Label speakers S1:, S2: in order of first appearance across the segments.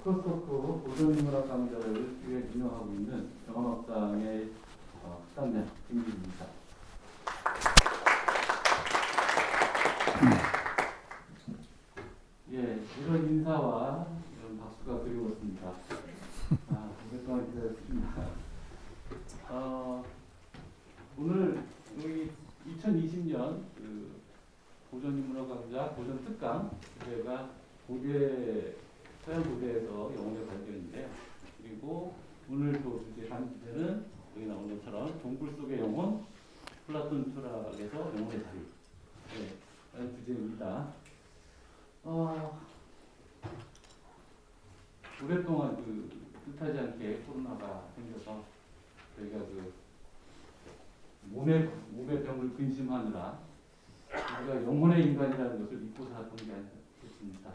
S1: 프로토코 고전인문학 강좌를 기획 운영하고 있는 경험학당의 학당장 김기입니다. 예, 이런 인사와 이런 박수가 그리웠습니다. 오랫동안 기다렸습니다. 오늘 여기 2020년 그 고전인문학 강좌 고전 특강 주제가 서양 고대에서 영혼의 발견인데요. 그리고 오늘 또 한 주제는 여기 나온 것처럼 동굴 속의 영혼, 플라톤 철학에서 영혼의 자유. 네, 라는 주제입니다. 오랫동안 뜻하지 않게 코로나가 생겨서 저희가 몸의 병을 근심하느라 우리가 영혼의 인간이라는 것을 잊고 살았던 게 아니겠습니까?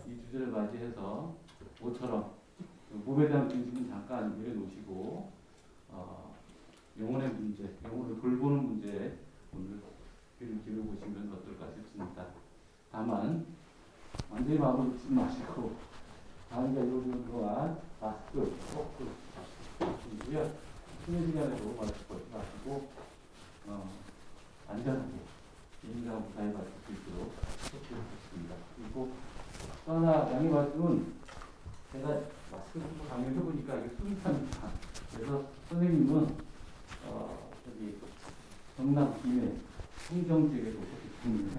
S1: 이 주제를 맞이해서 모처럼 몸에 대한 근심은 잠깐 내려놓으시고 영혼의 문제, 영혼을 돌보는 문제에 오늘 귀를 기울여보시면 어떨까 싶습니다. 다만 완전히 마음을 놓지 마시고 강의가 이루어지는 동안 마스크 꼭 쓰시고요. 쉬는 시간에도 마스크 벗지 마시고 안전하게 인간 무사히 마실 수 있도록 부탁드리겠습니다. 그리고 또 하나 양해 말씀은 제가 마스크 쓰고 강의를 해보니까 이게 숨이 찹니다. 그래서 선생님은 저기 경남 김해 송정지역에서 오셨기 때문에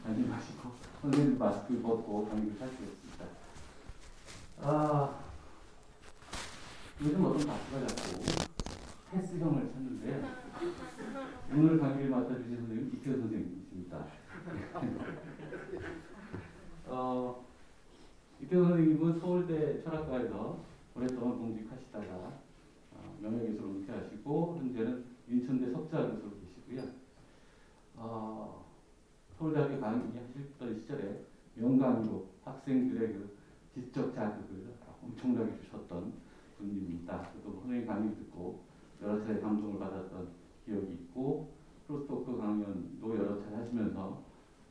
S1: 안심하시고 선생님 마스크 벗고 강의를 하시겠습니다. 요즘 어떤 가수가 자꾸 패스형을 찾는데요. 오늘 강의를 맡아주신 선생님은 이태호 선생님이십니다. 이태호 선생님은 서울대 철학과에서 오랫동안 공직하시다가 명예교수로 은퇴하시고 현재는 인천대 석좌교수로 계시고요. 서울대학교 강의하실 시절에 명강의로 학생들의 지적 자극을 엄청나게 주셨던 분입니다. 저도 선생님 강의 듣고 여러 차례 감동을 받았던 기억이 있고 프로토크 강연도 여러 차례 하시면서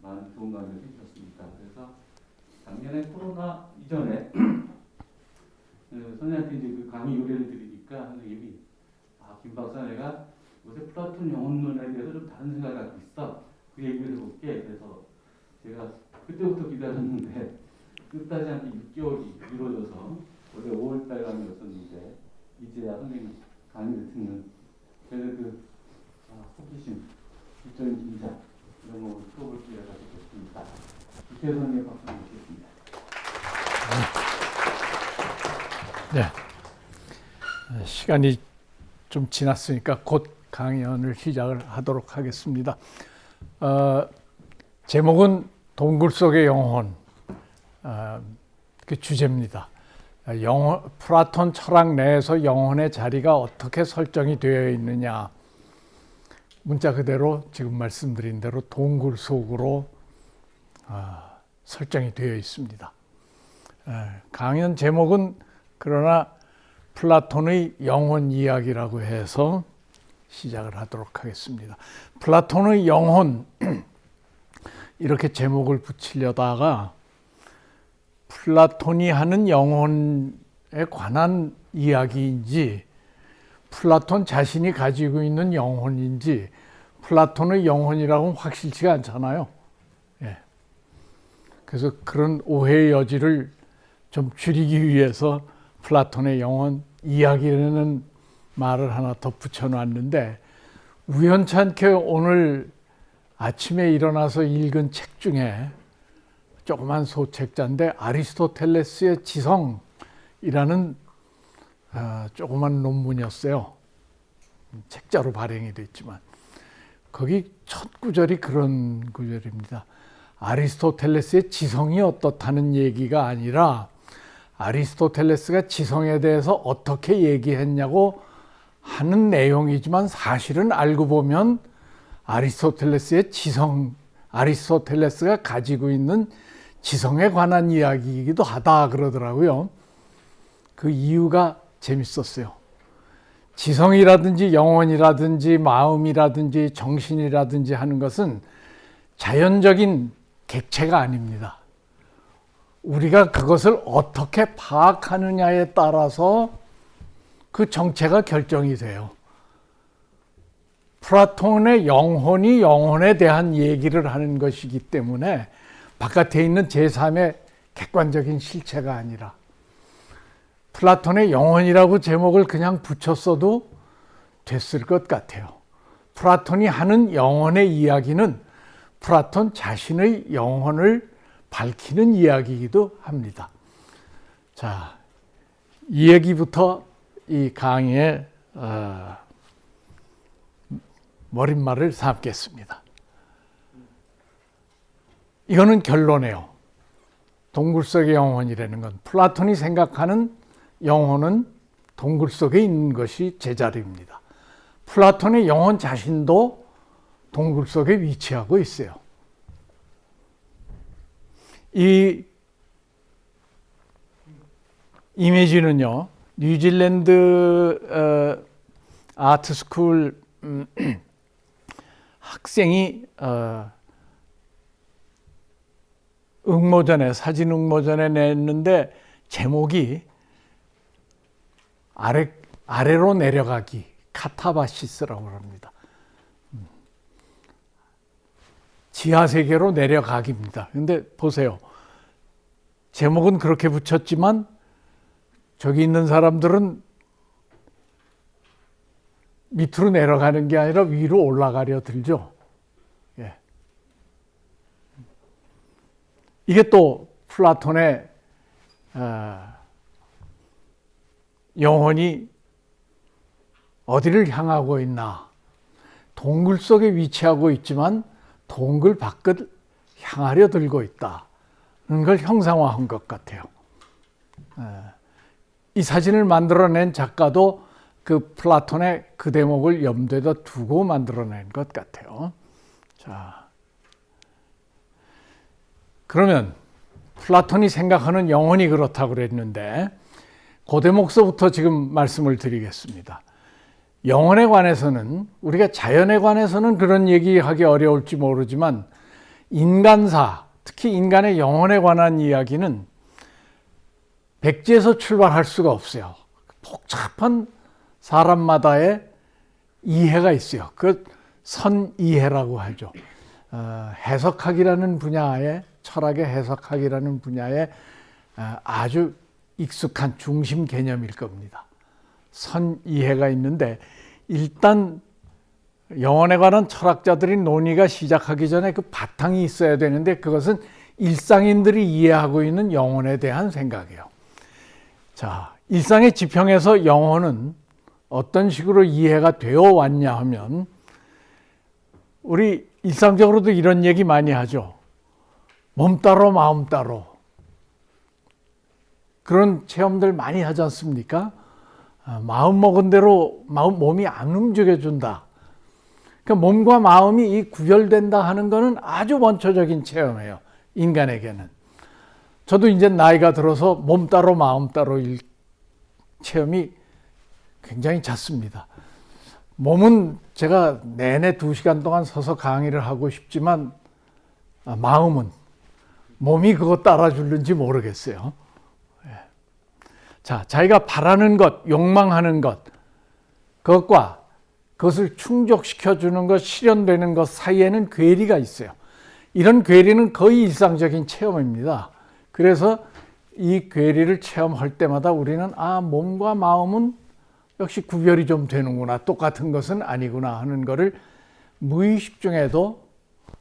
S1: 많은 좋은 강연을 해주셨습니다. 그래서 작년에 코로나 이전에 선생님한테 이제 그 강의 요례를 드리니까 선생님이 김 박사 내가 요새 플라톤 영혼론에 대해서 좀 다른 생각을 갖고 있어. 그 얘기를 해볼게. 그래서 제가 그때부터 기다렸는데 끝나지 않게 6개월이 이루어져서 원래 5월달 강의였었는데 이제야 선생님 강의를 듣는 그래서 호기심, 지적인 긴장 이런 거 풀어볼 기회가 되겠습니다. 이태호 선생님 박수 주시겠습니다.
S2: 네, 시간이 좀 지났으니까 곧 강연을 시작을 하도록 하겠습니다. 제목은 동굴 속의 영혼, 그 주제입니다. 플라톤 철학 내에서 영혼의 자리가 어떻게 설정이 되어 있느냐. 문자 그대로 지금 말씀드린 대로 동굴 속으로 설정이 되어 있습니다. 강연 제목은 그러나 플라톤의 영혼 이야기라고 해서 시작을 하도록 하겠습니다. 플라톤의 영혼 이렇게 제목을 붙이려다가 플라톤이 하는 영혼에 관한 이야기인지 플라톤 자신이 가지고 있는 영혼인지 플라톤의 영혼이라고는 확실치가 않잖아요. 예. 그래서 그런 오해의 여지를 좀 줄이기 위해서 플라톤의 영혼 이야기라는 말을 하나 더 붙여놨는데 우연찮게 오늘 아침에 일어나서 읽은 책 중에 조그만 소책자인데 아리스토텔레스의 지성이라는 조그만 논문이었어요. 책자로 발행이 됐지만 거기 첫 구절이 그런 구절입니다. 아리스토텔레스의 지성이 어떻다는 얘기가 아니라 아리스토텔레스가 지성에 대해서 어떻게 얘기했냐고 하는 내용이지만 사실은 알고 보면 아리스토텔레스의 지성, 아리스토텔레스가 가지고 있는 지성에 관한 이야기이기도 하다 그러더라고요. 그 이유가 재밌었어요. 지성이라든지 영혼이라든지 마음이라든지 정신이라든지 하는 것은 자연적인 객체가 아닙니다. 우리가 그것을 어떻게 파악하느냐에 따라서 그 정체가 결정이 돼요. 플라톤의 영혼이 영혼에 대한 얘기를 하는 것이기 때문에 바깥에 있는 제3의 객관적인 실체가 아니라, 플라톤의 영혼이라고 제목을 그냥 붙였어도 됐을 것 같아요. 플라톤이 하는 영혼의 이야기는 플라톤 자신의 영혼을 밝히는 이야기이기도 합니다. 자, 이 얘기부터 이 강의의 머릿말을 삼겠습니다. 이거는 결론이에요. 동굴 속의 영혼이라는 건, 플라톤이 생각하는 영혼은 동굴 속에 있는 것이 제자리입니다. 플라톤의 영혼 자신도 동굴 속에 위치하고 있어요. 이 이미지는요, 뉴질랜드 아트스쿨 학생이 사진 응모전에 냈는데, 제목이 아래로 내려가기, 카타바시스라고 합니다. 지하세계로 내려가기입니다. 근데 보세요. 제목은 그렇게 붙였지만 저기 있는 사람들은 밑으로 내려가는 게 아니라 위로 올라가려 들죠. 예. 이게 또 플라톤의 영혼이 어디를 향하고 있나, 동굴 속에 위치하고 있지만 동굴 밖을 향하려 들고 있다는 걸 형상화한 것 같아요. 이 사진을 만들어낸 작가도 그 플라톤의 그 대목을 염두에다 두고 만들어낸 것 같아요. 자, 그러면 플라톤이 생각하는 영혼이 그렇다고 그랬는데, 그 대목서부터 지금 말씀을 드리겠습니다. 영혼에 관해서는, 우리가 자연에 관해서는 그런 얘기하기 어려울지 모르지만, 인간사, 특히 인간의 영혼에 관한 이야기는 백지에서 출발할 수가 없어요. 복잡한 사람마다의 이해가 있어요. 그 선이해라고 하죠. 해석학이라는 분야에, 철학의 해석학이라는 분야에 아주 익숙한 중심 개념일 겁니다. 선이해가 있는데, 일단 영혼에 관한 철학자들이 논의가 시작하기 전에 그 바탕이 있어야 되는데, 그것은 일상인들이 이해하고 있는 영혼에 대한 생각이에요. 자, 일상의 지평에서 영혼은 어떤 식으로 이해가 되어 왔냐 하면, 우리 일상적으로도 이런 얘기 많이 하죠. 몸 따로 마음 따로. 그런 체험들 많이 하지 않습니까? 마음 먹은 대로 몸이 안 움직여준다. 그러니까 몸과 마음이 이 구별된다 하는 것은 아주 원초적인 체험이에요, 인간에게는. 저도 이제 나이가 들어서 몸 따로 마음 따로 체험이 굉장히 잦습니다. 몸은 제가 내내 2시간 동안 서서 강의를 하고 싶지만, 마음은, 몸이 그거 따라주는지 모르겠어요. 자, 자기가 바라는 것, 욕망하는 것, 그것과 그것을 충족시켜주는 것, 실현되는 것 사이에는 괴리가 있어요. 이런 괴리는 거의 일상적인 체험입니다. 그래서 이 괴리를 체험할 때마다 우리는 몸과 마음은 역시 구별이 좀 되는구나, 똑같은 것은 아니구나 하는 것을 무의식 중에도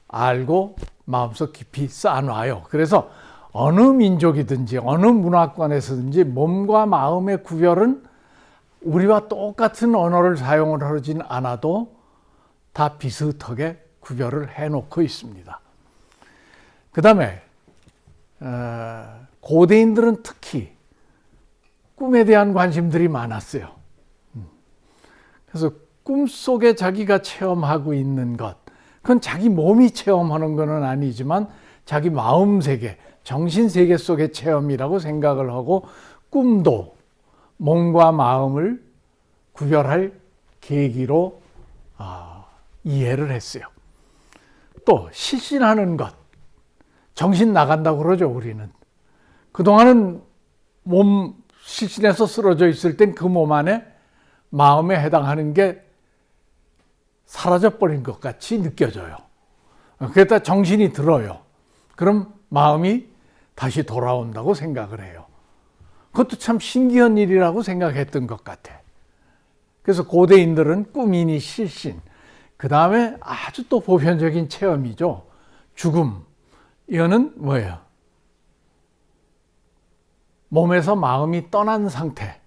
S2: 알고 마음속 깊이 쌓아놔요. 그래서 어느 민족이든지 어느 문화권에서든지 몸과 마음의 구별은 우리와 똑같은 언어를 사용을 하진 않아도 다 비슷하게 구별을 해놓고 있습니다. 그 다음에 고대인들은 특히 꿈에 대한 관심들이 많았어요. 그래서 꿈속에 자기가 체험하고 있는 것, 그건 자기 몸이 체험하는 것은 아니지만 자기 마음 세계, 정신 세계 속의 체험이라고 생각을 하고, 꿈도 몸과 마음을 구별할 계기로 이해를 했어요. 또 실신하는 것, 정신 나간다고 그러죠, 우리는. 그동안은 몸 실신해서 쓰러져 있을 땐 그 몸 안에 마음에 해당하는 게 사라져버린 것 같이 느껴져요. 그랬다 정신이 들어요. 그럼 마음이 다시 돌아온다고 생각을 해요. 그것도 참 신기한 일이라고 생각했던 것 같아. 그래서 고대인들은 꿈이니 실신, 그 다음에 아주 또 보편적인 체험이죠. 죽음. 이거는 뭐예요? 몸에서 마음이 떠난 상태.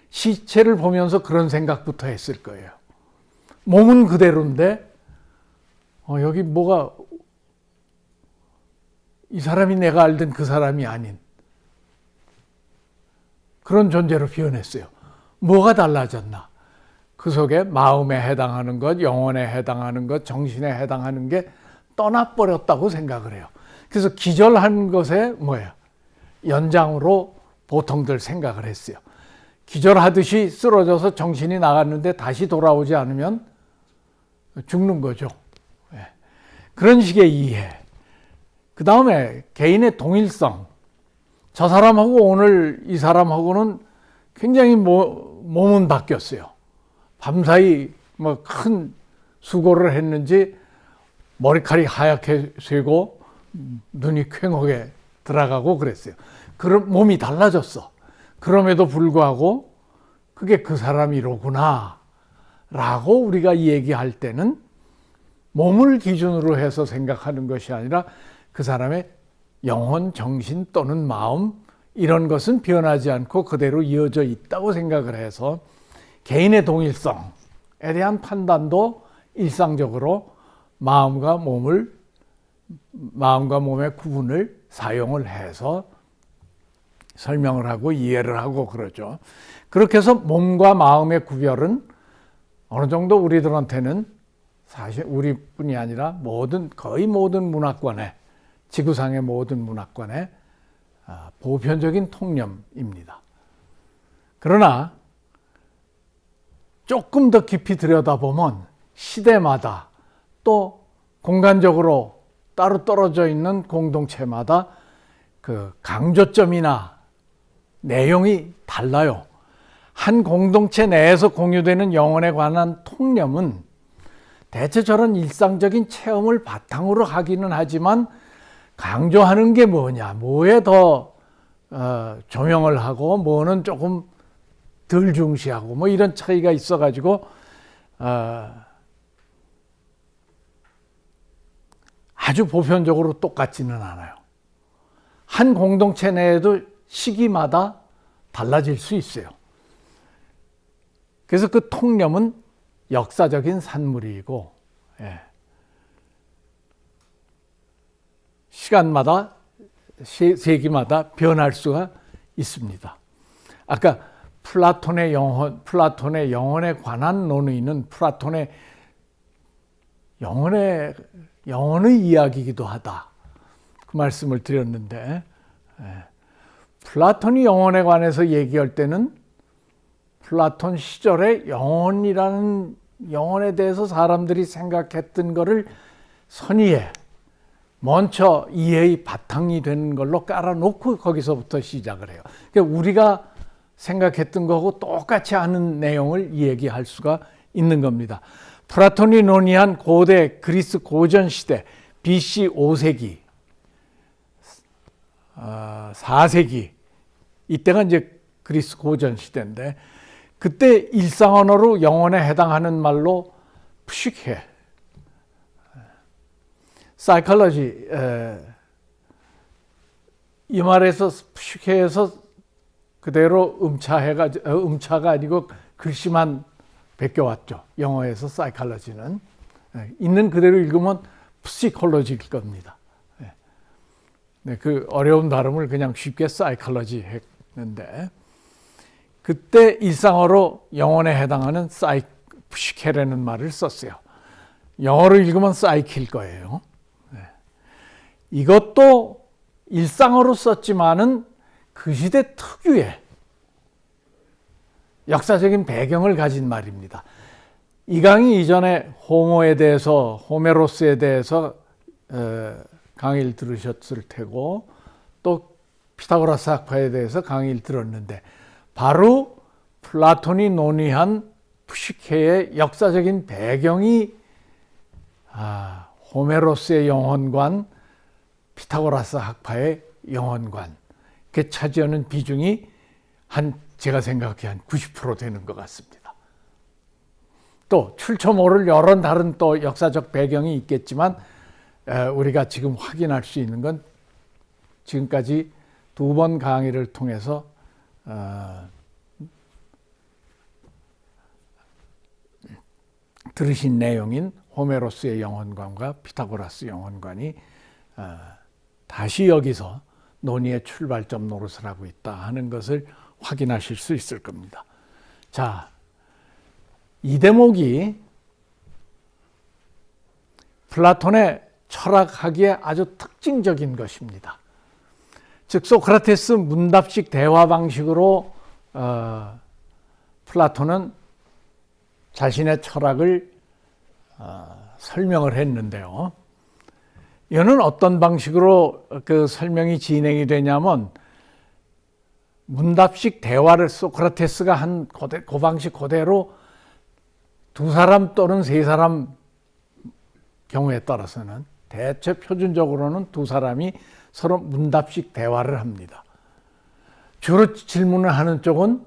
S2: 시체를 보면서 그런 생각부터 했을 거예요. 몸은 그대로인데 여기 뭐가 이 사람이 내가 알던 그 사람이 아닌 그런 존재로 변했어요. 뭐가 달라졌나? 그 속에 마음에 해당하는 것, 영혼에 해당하는 것, 정신에 해당하는 게 떠나버렸다고 생각을 해요. 그래서 기절한 것에 뭐예요? 연장으로 보통들 생각을 했어요. 기절하듯이 쓰러져서 정신이 나갔는데 다시 돌아오지 않으면 죽는 거죠. 그런 식의 이해. 그 다음에 개인의 동일성. 저 사람하고 오늘 이 사람하고는 굉장히 몸은 바뀌었어요. 밤사이 뭐 큰 수고를 했는지 머리칼이 하얗게 쇠고 눈이 퀭하게 들어가고 그랬어요. 그럼 몸이 달라졌어. 그럼에도 불구하고 그게 그 사람이로구나 라고 우리가 얘기할 때는 몸을 기준으로 해서 생각하는 것이 아니라 그 사람의 영혼, 정신 또는 마음 이런 것은 변하지 않고 그대로 이어져 있다고 생각을 해서 개인의 동일성에 대한 판단도 일상적으로 마음과 몸의 구분을 사용을 해서 설명을 하고 이해를 하고 그러죠. 그렇게 해서 몸과 마음의 구별은 어느 정도 우리들한테는 사실 우리뿐이 아니라 거의 모든 문화권에 지구상의 모든 문화권의 보편적인 통념입니다. 그러나 조금 더 깊이 들여다보면 시대마다 또 공간적으로 따로 떨어져 있는 공동체마다 그 강조점이나 내용이 달라요. 한 공동체 내에서 공유되는 영혼에 관한 통념은 대체 저런 일상적인 체험을 바탕으로 하기는 하지만 강조하는 게 뭐냐, 뭐에 더 조명을 하고 뭐는 조금 덜 중시하고 뭐 이런 차이가 있어가지고 아주 보편적으로 똑같지는 않아요. 한 공동체 내에도 시기마다 달라질 수 있어요. 그래서 그 통념은 역사적인 산물이고 시간마다 세기마다 변할 수가 있습니다. 아까 플라톤의 영혼에 관한 논의는 플라톤의 영혼의 이야기이기도 하다. 그 말씀을 드렸는데 플라톤이 영혼에 관해서 얘기할 때는 플라톤 시절에 영혼에 대해서 사람들이 생각했던 것을 선의에 먼저 이해의 바탕이 되는 걸로 깔아놓고 거기서부터 시작을 해요. 그러니까 우리가 생각했던 거하고 똑같이 하는 내용을 얘기할 수가 있는 겁니다. 플라톤이 논의한 고대 그리스 고전 시대 BC 5세기, 4세기 이때가 이제 그리스 고전 시대인데 그때 일상 언어로 영혼에 해당하는 말로 푸시케, 사이콜로지 이 말에서 푸시케에서 그대로 음차가 아니고 글씨만 베껴왔죠. 영어에서 사이콜로지는 있는 그대로 읽으면 psychology일 겁니다. 그 어려운 발음을 그냥 쉽게 사이콜로지 했는데 그때 일상어로 영혼에 해당하는 푸시케라는 말을 썼어요. 영어로 읽으면 사이키일 거예요. 이것도 일상어로 썼지만은 그 시대 특유의 역사적인 배경을 가진 말입니다. 이 강의 이전에 호메로스에 대해서 강의를 들으셨을 테고 또 피타고라스 학파에 대해서 강의를 들었는데 바로 플라톤이 논의한 푸시케의 역사적인 배경이 호메로스의 영혼관, 피타고라스 학파의 영혼관, 그 차지하는 비중이 제가 생각해 한 90% 되는 것 같습니다. 또 출처 모를 여러 다른 또 역사적 배경이 있겠지만 우리가 지금 확인할 수 있는 건 지금까지 2번 강의를 통해서 들으신 내용인 호메로스의 영혼관과 피타고라스 영혼관이 다시 여기서 논의의 출발점 노릇을 하고 있다 하는 것을 확인하실 수 있을 겁니다. 자, 이 대목이 플라톤의 철학하기에 아주 특징적인 것입니다. 즉 소크라테스 문답식 대화 방식으로 플라톤은 자신의 철학을 설명을 했는데요. 이거는 어떤 방식으로 그 설명이 진행이 되냐면 문답식 대화를 소크라테스가 한 그 방식 그대로 2사람 또는 3사람 경우에 따라서는 대체 표준적으로는 2사람이 서로 문답식 대화를 합니다. 주로 질문을 하는 쪽은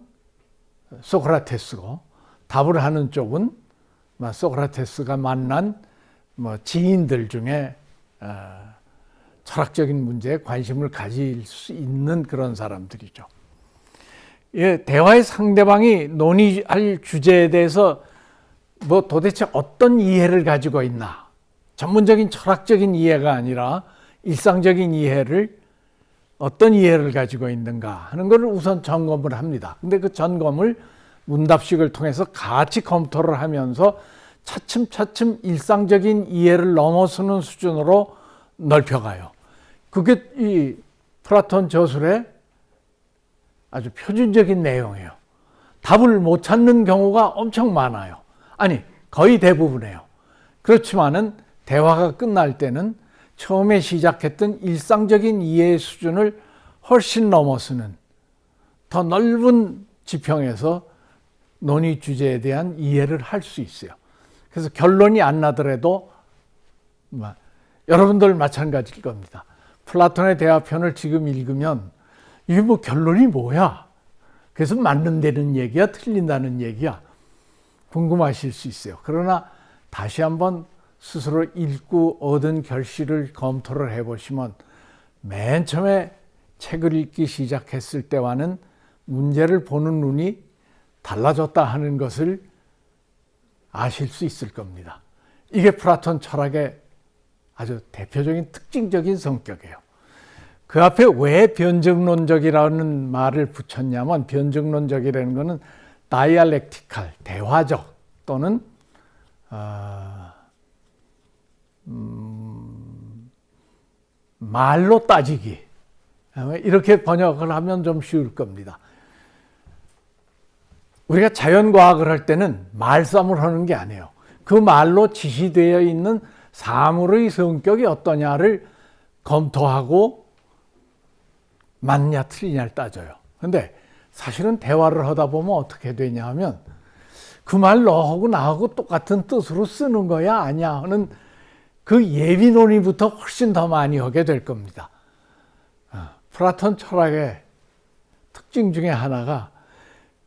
S2: 소크라테스고 답을 하는 쪽은 소크라테스가 만난 지인들 중에 철학적인 문제에 관심을 가질 수 있는 그런 사람들이죠. 대화의 상대방이 논의할 주제에 대해서 도대체 어떤 이해를 가지고 있나, 전문적인 철학적인 이해가 아니라 일상적인 이해를 어떤 이해를 가지고 있는가 하는 것을 우선 점검을 합니다. 근데 그 점검을 문답식을 통해서 같이 검토를 하면서 차츰차츰 일상적인 이해를 넘어서는 수준으로 넓혀가요. 그게 이 플라톤 저술의 아주 표준적인 내용이에요. 답을 못 찾는 경우가 엄청 많아요. 아니, 거의 대부분이에요. 그렇지만은 대화가 끝날 때는 처음에 시작했던 일상적인 이해의 수준을 훨씬 넘어서는 더 넓은 지평에서 논의 주제에 대한 이해를 할 수 있어요. 그래서 결론이 안 나더라도 여러분들 마찬가지일 겁니다. 플라톤의 대화편을 지금 읽으면 이게 결론이 뭐야? 그래서 맞는다는 얘기야? 틀린다는 얘기야? 궁금하실 수 있어요. 그러나 다시 한번 스스로 읽고 얻은 결실을 검토를 해보시면 맨 처음에 책을 읽기 시작했을 때와는 문제를 보는 눈이 달라졌다 하는 것을 아실 수 있을 겁니다. 이게 플라톤 철학의 아주 대표적인 특징적인 성격이에요. 그 앞에 왜 변증론적이라는 말을 붙였냐면 변증론적이라는 것은 다이알렉티칼, 대화적 또는 말로 따지기, 이렇게 번역을 하면 좀 쉬울 겁니다. 우리가 자연과학을 할 때는 말싸움을 하는 게 아니에요. 그 말로 지시되어 있는 사물의 성격이 어떠냐를 검토하고 맞냐 틀리냐를 따져요. 근데 사실은 대화를 하다 보면 어떻게 되냐 하면 그 말 너하고 나하고 똑같은 뜻으로 쓰는 거야 아니야 하는 그 예비 논의부터 훨씬 더 많이 하게 될 겁니다. 플라톤 철학의 특징 중에 하나가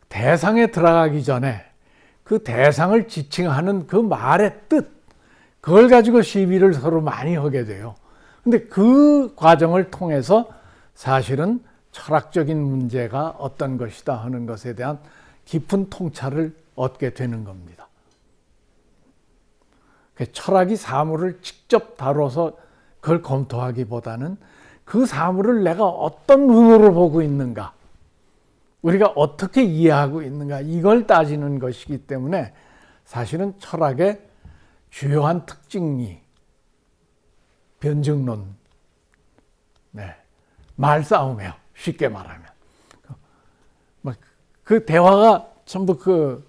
S2: 대상에 들어가기 전에 그 대상을 지칭하는 그 말의 뜻, 그걸 가지고 시비를 서로 많이 하게 돼요. 근데 그 과정을 통해서 사실은 철학적인 문제가 어떤 것이다 하는 것에 대한 깊은 통찰을 얻게 되는 겁니다. 철학이 사물을 직접 다뤄서 그걸 검토하기보다는 그 사물을 내가 어떤 눈으로 보고 있는가, 우리가 어떻게 이해하고 있는가, 이걸 따지는 것이기 때문에 사실은 철학의 주요한 특징이 변증론, 말싸움이에요. 쉽게 말하면. 그 대화가 전부 그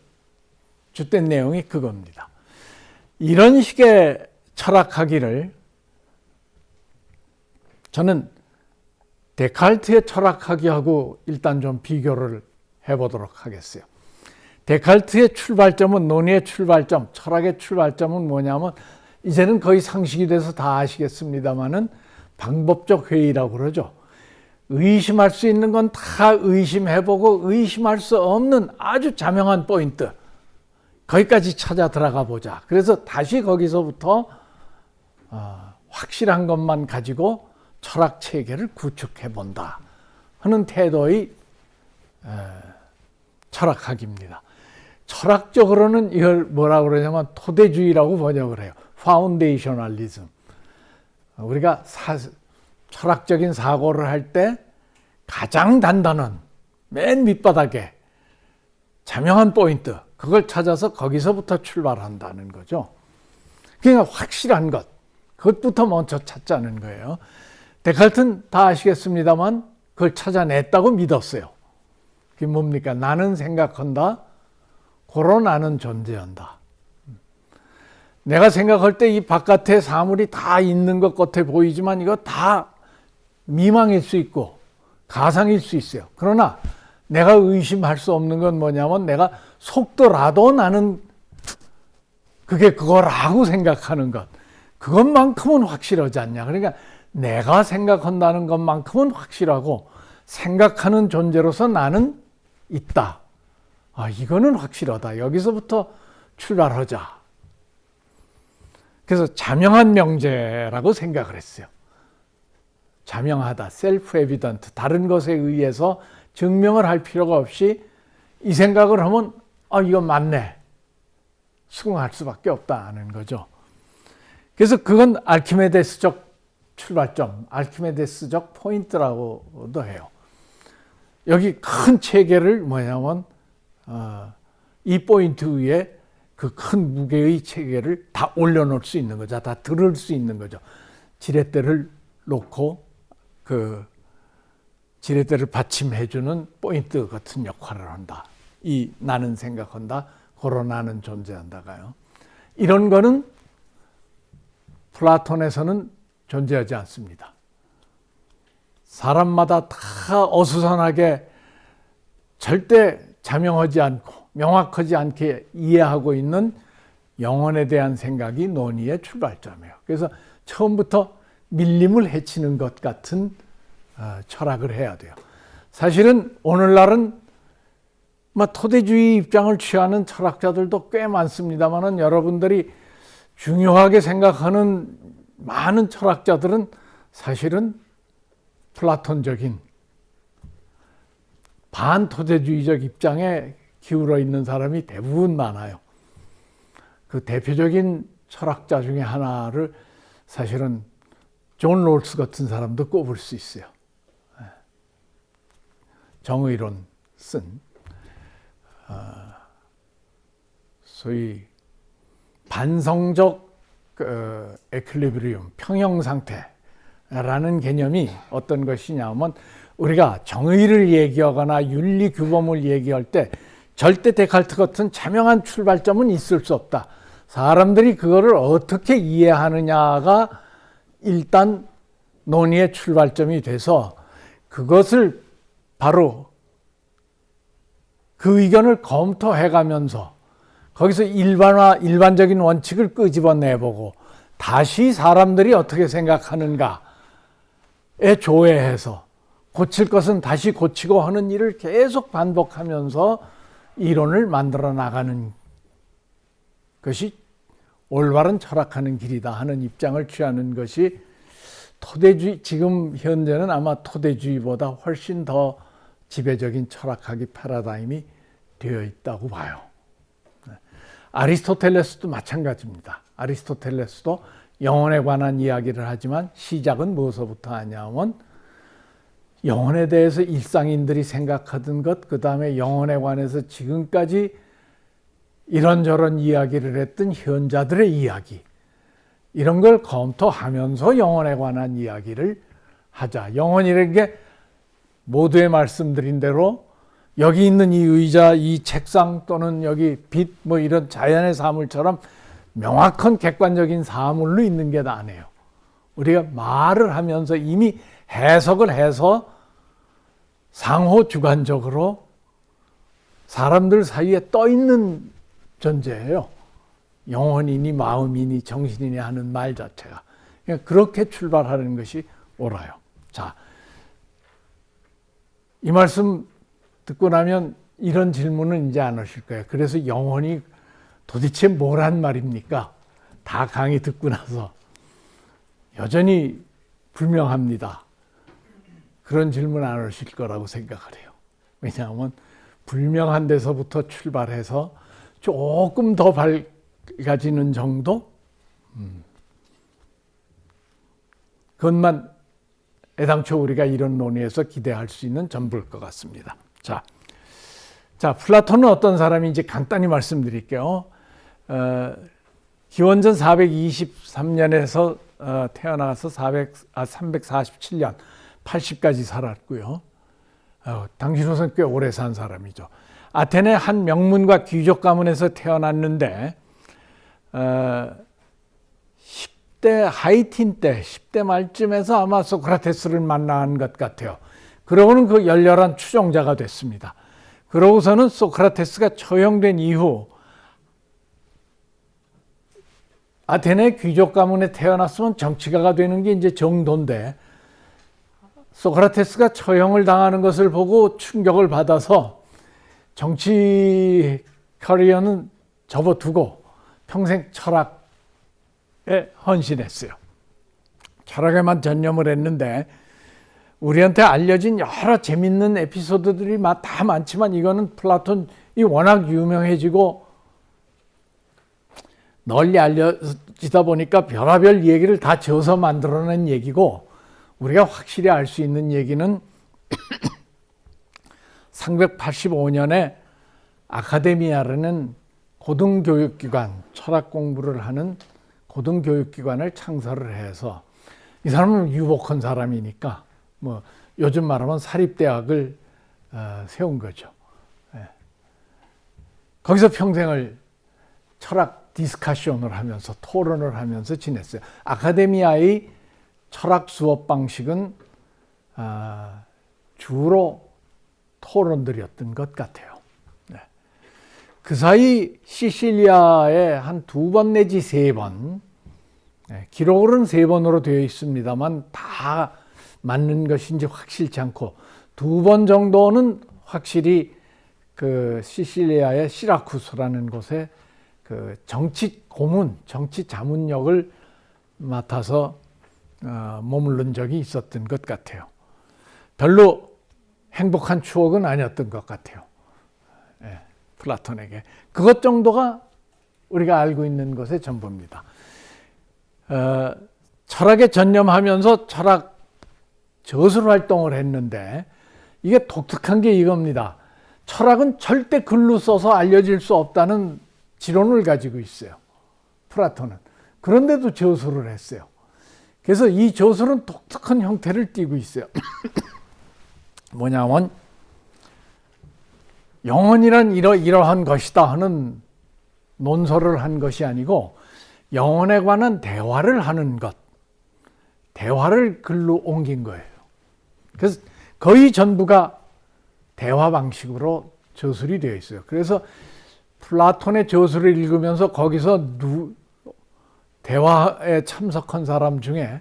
S2: 주된 내용이 그겁니다. 이런 식의 철학하기를 저는 데카르트의 철학학이하고 일단 좀 비교를 해보도록 하겠어요. 데카르트의 출발점은, 논의의 출발점, 철학의 출발점은 뭐냐면, 이제는 거의 상식이 돼서 다 아시겠습니다만은 방법적 회의라고 그러죠. 의심할 수 있는 건 다 의심해보고 의심할 수 없는 아주 자명한 포인트, 거기까지 찾아 들어가 보자. 그래서 다시 거기서부터 확실한 것만 가지고 철학 체계를 구축해 본다 하는 태도의 철학학입니다. 철학적으로는 이걸 뭐라고 그러냐면 토대주의라고 번역을 해요. 파운데이셔널리즘. 우리가 철학적인 사고를 할 때 가장 단단한 맨 밑바닥에 자명한 포인트, 그걸 찾아서 거기서부터 출발한다는 거죠. 그러니까 확실한 것, 그것부터 먼저 찾자는 거예요. 데카르트는 다 아시겠습니다만 그걸 찾아냈다고 믿었어요. 그게 뭡니까? 나는 생각한다, 고로 나는 존재한다. 내가 생각할 때 이 바깥에 사물이 다 있는 것 같아 보이지만 이거 다 미망일 수 있고 가상일 수 있어요. 그러나 내가 의심할 수 없는 건 뭐냐면 내가 속더라도 나는 그게 그거라고 생각하는 것, 그것만큼은 확실하지 않냐. 그러니까 내가 생각한다는 것만큼은 확실하고 생각하는 존재로서 나는 있다. 이거는 확실하다. 여기서부터 출발하자. 그래서 자명한 명제라고 생각을 했어요. 자명하다, 셀프 에비던트, 다른 것에 의해서 증명을 할 필요가 없이 이 생각을 하면 이거 맞네, 수긍할 수밖에 없다는 거죠. 그래서 그건 알키메데스적 출발점, 알키메데스적 포인트라고도 해요. 여기 큰 체계를 뭐냐면 이 포인트 위에 그 큰 무게의 체계를 다 올려놓을 수 있는 거죠. 다 들을 수 있는 거죠. 지렛대를 놓고 그 지렛대를 받침해주는 포인트 같은 역할을 한다. 이 나는 생각한다, 고로 나는 존재한다가요. 이런 거는 플라톤에서는 존재하지 않습니다. 사람마다 다 어수선하게 절대 자명하지 않고 명확하지 않게 이해하고 있는 영혼에 대한 생각이 논의의 출발점이에요. 그래서 처음부터 밀림을 해치는 것 같은 철학을 해야 돼요. 사실은 오늘날은 토대주의 입장을 취하는 철학자들도 꽤 많습니다만 여러분들이 중요하게 생각하는 많은 철학자들은 사실은 플라톤적인 반토대주의적 입장에 기울어 있는 사람이 대부분 많아요. 그 대표적인 철학자 중에 하나를 사실은 존 롤스 같은 사람도 꼽을 수 있어요. 정의론 쓴 소위 반성적 에클리브리움, 평형 상태라는 개념이 어떤 것이냐면 우리가 정의를 얘기하거나 윤리 규범을 얘기할 때 절대 데카르트 같은 자명한 출발점은 있을 수 없다. 사람들이 그거를 어떻게 이해하느냐가 일단 논의의 출발점이 돼서 그것을 바로 그 의견을 검토해 가면서 거기서 일반적인 원칙을 끄집어내보고 다시 사람들이 어떻게 생각하는가에 조회해서 고칠 것은 다시 고치고 하는 일을 계속 반복하면서 이론을 만들어 나가는 것이 올바른 철학하는 길이다 하는 입장을 취하는 것이 토대주의, 지금 현재는 아마 토대주의보다 훨씬 더 지배적인 철학학의 패러다임이 되어 있다고 봐요. 아리스토텔레스도 마찬가지입니다. 아리스토텔레스도 영혼에 관한 이야기를 하지만 시작은 무엇서부터 하냐면 영혼에 대해서 일상인들이 생각하던 것, 그 다음에 영혼에 관해서 지금까지 이런저런 이야기를 했던 현자들의 이야기, 이런 걸 검토하면서 영혼에 관한 이야기를 하자. 영혼이라는 게 모두의 말씀드린 대로 여기 있는 이 의자, 이 책상 또는 여기 빛, 이런 자연의 사물처럼 명확한 객관적인 사물로 있는 게 아니에요. 우리가 말을 하면서 이미 해석을 해서 상호 주관적으로 사람들 사이에 떠 있는 존재예요. 영혼이니 마음이니 정신이니 하는 말 자체가. 그렇게 출발하는 것이 옳아요. 자, 이 말씀 듣고 나면 이런 질문은 이제 안 하실 거예요. 그래서 영혼이 도대체 뭐란 말입니까? 다 강의 듣고 나서 여전히 불명합니다. 그런 질문 안 하실 거라고 생각을 해요. 왜냐하면 불명한 데서부터 출발해서 조금 더 밝아지는 정도? 그것만 애당초 우리가 이런 논의에서 기대할 수 있는 전부일 것 같습니다. 자, 플라톤은 어떤 사람인지 간단히 말씀드릴게요. 기원전 423년에서 태어나서 347년, 80까지 살았고요. 당시로서는 꽤 오래 산 사람이죠. 아테네 한 명문과 귀족 가문에서 태어났는데 10대 하이틴 때, 10대 말쯤에서 아마 소크라테스를 만난 것 같아요. 그러고는 그 열렬한 추종자가 됐습니다. 그러고서는 소크라테스가 처형된 이후 아테네 귀족 가문에 태어났으면 정치가가 되는 게 이제 정도인데 소크라테스가 처형을 당하는 것을 보고 충격을 받아서 정치 커리어는 접어두고 평생 철학에 헌신했어요. 철학에만 전념을 했는데 우리한테 알려진 여러 재밌는 에피소드들이 다 많지만 이거는 플라톤이 워낙 유명해지고 널리 알려지다 보니까 별의별 얘기를 다 지어서 만들어낸 얘기고 우리가 확실히 알 수 있는 얘기는 385년에 아카데미아라는 고등교육기관, 철학 공부를 하는 고등교육기관을 창설을 해서 이 사람은 유복한 사람이니까 뭐 요즘 말하면 사립대학을 세운 거죠. 거기서 평생을 철학 디스커션을 하면서 토론을 하면서 지냈어요. 아카데미아의 철학 수업 방식은 주로 토론들이었던 것 같아요. 그 사이 시실리아에 한 2번 내지 3번, 기록으로는 3번으로 되어 있습니다만 다 맞는 것인지 확실치 않고 2번 정도는 확실히 그 시실리아의 시라쿠스라는 곳에 그 정치 고문, 정치 자문역을 맡아서 머무른 적이 있었던 것 같아요. 별로 행복한 추억은 아니었던 것 같아요. 플라톤에게. 그것 정도가 우리가 알고 있는 것의 전부입니다. 철학에 전념하면서 철학 저술 활동을 했는데 이게 독특한 게 이겁니다. 철학은 절대 글로 써서 알려질 수 없다는 지론을 가지고 있어요. 플라톤은. 그런데도 저술을 했어요. 그래서 이 저술은 독특한 형태를 띠고 있어요. 뭐냐면 영혼이란 이러한 것이다 하는 논설을 한 것이 아니고 영혼에 관한 대화를 하는 것, 대화를 글로 옮긴 거예요. 그래서 거의 전부가 대화 방식으로 저술이 되어 있어요. 그래서 플라톤의 저술을 읽으면서 거기서 대화에 참석한 사람 중에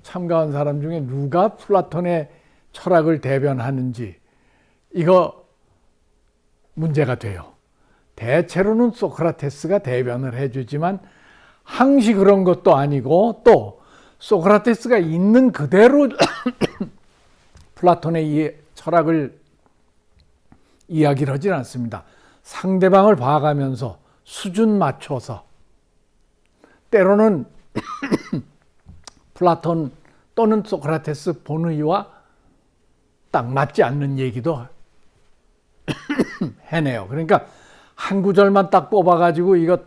S2: 참가한 사람 중에 누가 플라톤의 철학을 대변하는지 이거 문제가 돼요. 대체로는 소크라테스가 대변을 해주지만 항시 그런 것도 아니고 또 소크라테스가 있는 그대로 플라톤의 이 철학을 이야기를 하진 않습니다. 상대방을 봐가면서 수준 맞춰서 때로는 플라톤 또는 소크라테스 본의와 딱 맞지 않는 얘기도 해내요. 그러니까 한 구절만 딱 뽑아가지고 이거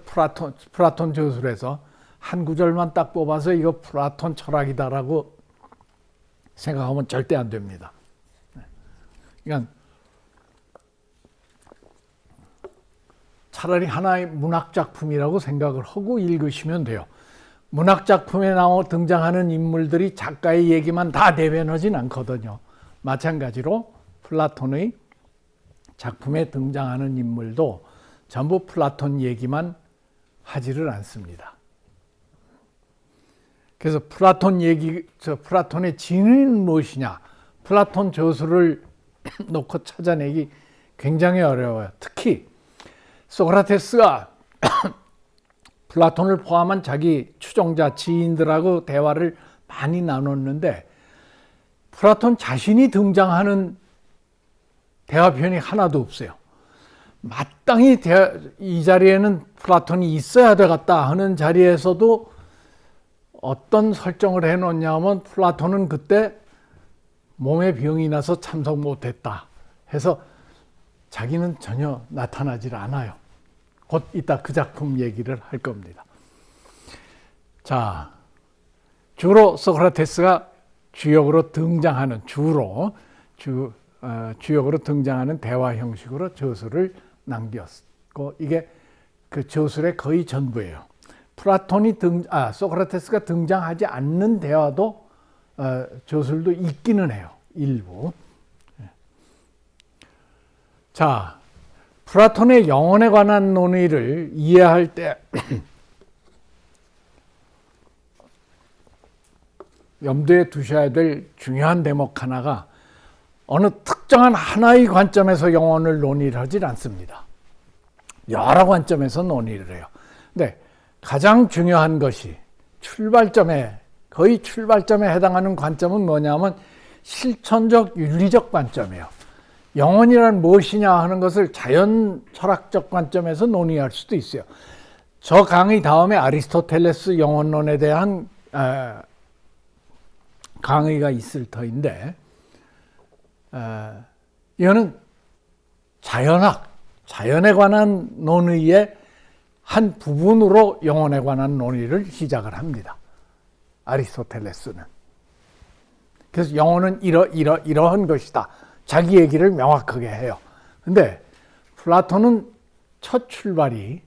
S2: 플라톤 저술에서 한 구절만 딱 뽑아서 이거 플라톤 철학이다라고 생각하면 절대 안 됩니다. 그러니까 차라리 하나의 문학 작품이라고 생각을 하고 읽으시면 돼요. 문학 작품에 등장하는 인물들이 작가의 얘기만 다 대변하진 않거든요. 마찬가지로 플라톤의 작품에 등장하는 인물도 전부 플라톤 얘기만 하지를 않습니다. 그래서 플라톤의 진은 무엇이냐? 플라톤 저술을 놓고 찾아내기 굉장히 어려워요. 특히 소크라테스가 플라톤을 포함한 자기 추종자 지인들하고 대화를 많이 나눴는데 플라톤 자신이 등장하는 대화 편이 하나도 없어요. 마땅히 이 자리에는 플라톤이 있어야 되겠다 하는 자리에서도 어떤 설정을 해놓냐면 플라톤은 그때 몸에 병이 나서 참석 못했다 해서 자기는 전혀 나타나질 않아요. 곧 이따 그 작품 얘기를 할 겁니다. 자, 주로 소크라테스가 주역으로 등장하는 대화 형식으로 저술을 남겼고 이게 그 저술의 거의 전부예요. 소크라테스가 등장하지 않는 대화도 저술도 있기는 해요. 일부. 자, 플라톤의 영혼에 관한 논의를 이해할 때 염두에 두셔야 될 중요한 대목 하나가 어느 특정한 하나의 관점에서 영혼을 논의를 하질 않습니다. 여러 관점에서 논의를 해요. 근데 가장 중요한 것이 거의 출발점에 해당하는 관점은 뭐냐면 실천적 윤리적 관점이에요. 영혼이란 무엇이냐 하는 것을 자연 철학적 관점에서 논의할 수도 있어요. 저 강의 다음에 아리스토텔레스 영혼론에 대한 강의가 있을 터인데 이거는 자연에 관한 논의의 한 부분으로 영혼에 관한 논의를 시작을 합니다. 아리스토텔레스는. 그래서 영혼은 이러한 것이다. 자기 얘기를 명확하게 해요. 근데 플라톤은 첫 출발이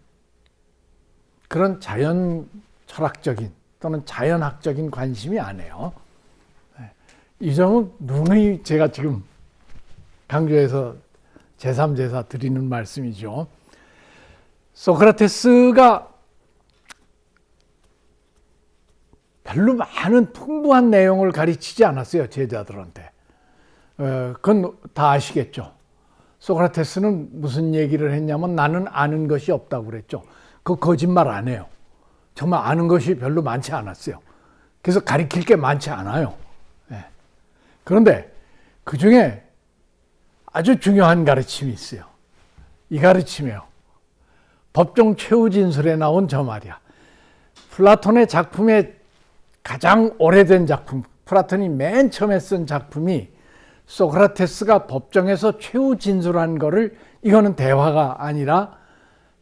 S2: 그런 자연 철학적인 또는 자연학적인 관심이 아니에요. 이 점은 누누이 제가 지금 강조해서 제3, 제4 드리는 말씀이죠. 소크라테스가 별로 많은 풍부한 내용을 가르치지 않았어요. 제자들한테. 그건 다 아시겠죠. 소크라테스는 무슨 얘기를 했냐면 나는 아는 것이 없다고 그랬죠. 그 거짓말 안 해요. 정말 아는 것이 별로 많지 않았어요. 그래서 가르칠 게 많지 않아요. 그런데 그 중에 아주 중요한 가르침이 있어요. 이 가르침이에요. 법정 최후 진술에 나온 저 말이야. 플라톤의 작품에 가장 오래된 작품, 플라톤이 맨 처음에 쓴 작품이 소크라테스가 법정에서 최후 진술한 거를 이거는 대화가 아니라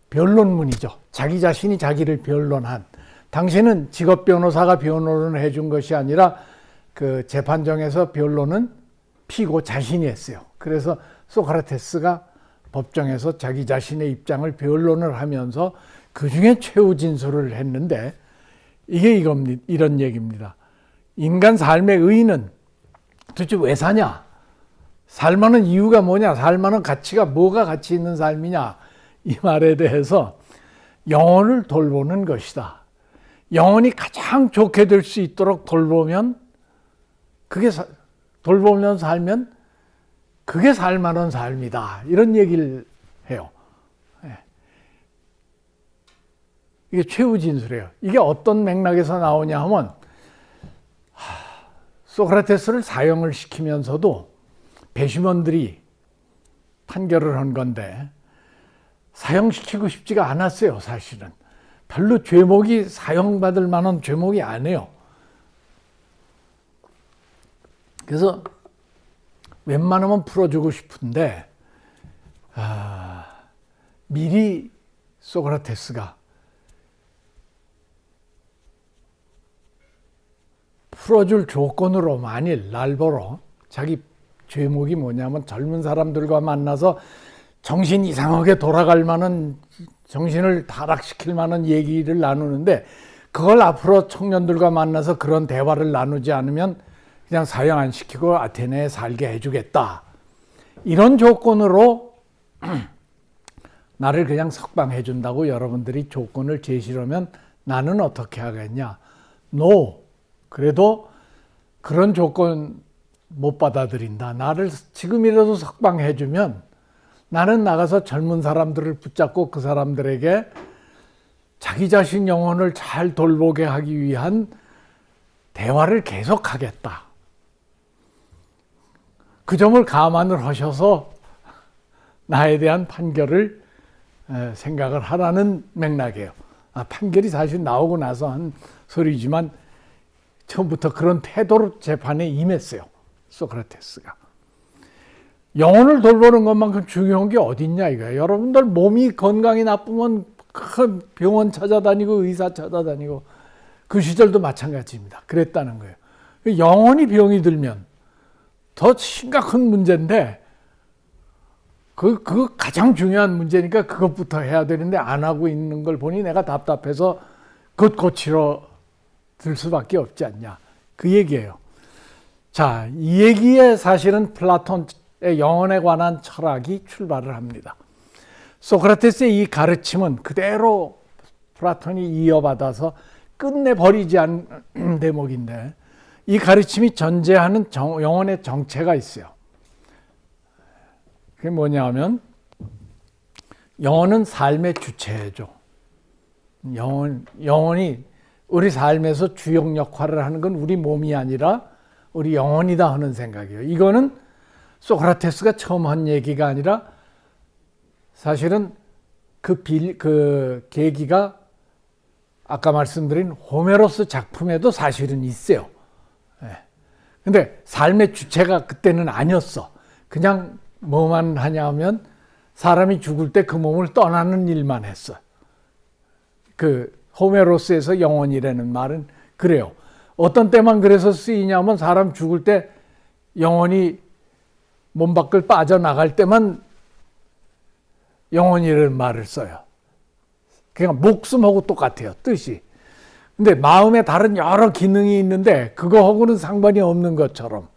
S2: 변론문이죠. 자기 자신이 자기를 변론한. 당신은 직업 변호사가 변론을 해준 것이 아니라 그 재판정에서 변론은 피고 자신이 했어요. 그래서 소크라테스가 법정에서 자기 자신의 입장을 변론을 하면서 그 중에 최후 진술을 했는데 이게 이런 얘기입니다. 인간 삶의 의의는 도대체 왜 사냐? 살만한 이유가 뭐냐? 살만한 가치가 뭐가 가치 있는 삶이냐? 이 말에 대해서 영혼을 돌보는 것이다. 영혼이 가장 좋게 될 수 있도록 돌보면 살면 그게 살만한 삶이다. 이런 얘기를 해요. 이게 최후 진술이에요. 이게 어떤 맥락에서 나오냐 하면 소크라테스를 사형을 시키면서도 배심원들이 판결을 한 건데 사형시키고 싶지가 않았어요. 사실은 별로 죄목이 사형받을 만한 죄목이 아니에요. 그래서 웬만하면 풀어주고 싶은데 미리 소크라테스가 풀어줄 조건으로 만일 날 보러 자기 죄목이 뭐냐면 젊은 사람들과 만나서 정신 이상하게 돌아갈 만한 정신을 타락시킬 만한 얘기를 나누는데 그걸 앞으로 청년들과 만나서 그런 대화를 나누지 않으면 그냥 사형 안 시키고 아테네에 살게 해주겠다. 이런 조건으로 나를 그냥 석방해 준다고 여러분들이 조건을 제시하면 나는 어떻게 하겠냐? No. 그래도 그런 조건 못 받아들인다. 나를 지금이라도 석방해 주면 나는 나가서 젊은 사람들을 붙잡고 그 사람들에게 자기 자신 영혼을 잘 돌보게 하기 위한 대화를 계속하겠다. 그 점을 감안을 하셔서 나에 대한 판결을 생각을 하라는 맥락이에요. 판결이 사실 나오고 나서 한 소리지만 처음부터 그런 태도로 재판에 임했어요. 소크라테스가. 영혼을 돌보는 것만큼 중요한 게 어딨냐 이거예요. 여러분들 몸이 건강이 나쁘면 큰 병원 찾아다니고 의사 찾아다니고 그 시절도 마찬가지입니다. 그랬다는 거예요. 영혼이 병이 들면 더 심각한 문제인데 그 가장 중요한 문제니까 그것부터 해야 되는데 안 하고 있는 걸 보니 내가 답답해서 그것 고치러 들 수밖에 없지 않냐. 그 얘기예요. 자, 이 얘기에 사실은 플라톤의 영혼에 관한 철학이 출발을 합니다. 소크라테스의 이 가르침은 그대로 플라톤이 이어받아서 끝내버리지 않은 대목인데 이 가르침이 전제하는 영혼의 정체가 있어요. 그게 뭐냐 하면 영혼은 삶의 주체죠. 영혼이 우리 삶에서 주역 역할을 하는 건 우리 몸이 아니라 우리 영혼이다 하는 생각이에요. 이거는 소크라테스가 처음 한 얘기가 아니라 사실은 그 계기가 아까 말씀드린 호메로스 작품에도 사실은 있어요. 근데 삶의 주체가 그때는 아니었어. 그냥 뭐만 하냐 하면 사람이 죽을 때 그 몸을 떠나는 일만 했어. 그 호메로스에서 영혼이라는 말은 그래요. 어떤 때만 그래서 쓰이냐면 사람 죽을 때 영혼이 몸 밖을 빠져나갈 때만 영혼이라는 말을 써요. 그냥 목숨하고 똑같아요, 뜻이. 근데 마음에 다른 여러 기능이 있는데 그거하고는 상관이 없는 것처럼.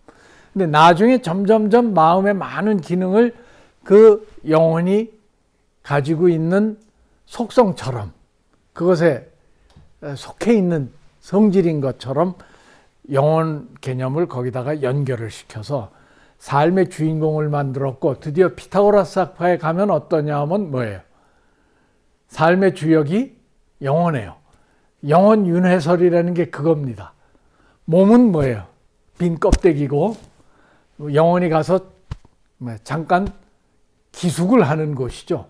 S2: 근데 나중에 점점점 마음의 많은 기능을 그 영혼이 가지고 있는 속성처럼 그것에 속해 있는 성질인 것처럼 영혼 개념을 거기다가 연결을 시켜서 삶의 주인공을 만들었고 드디어 피타고라스 학파에 가면 어떠냐 하면 뭐예요? 삶의 주역이 영혼이에요. 영혼 윤회설이라는 게 그겁니다. 몸은 뭐예요? 빈 껍데기고 영혼이 가서 잠깐 기숙을 하는 곳이죠.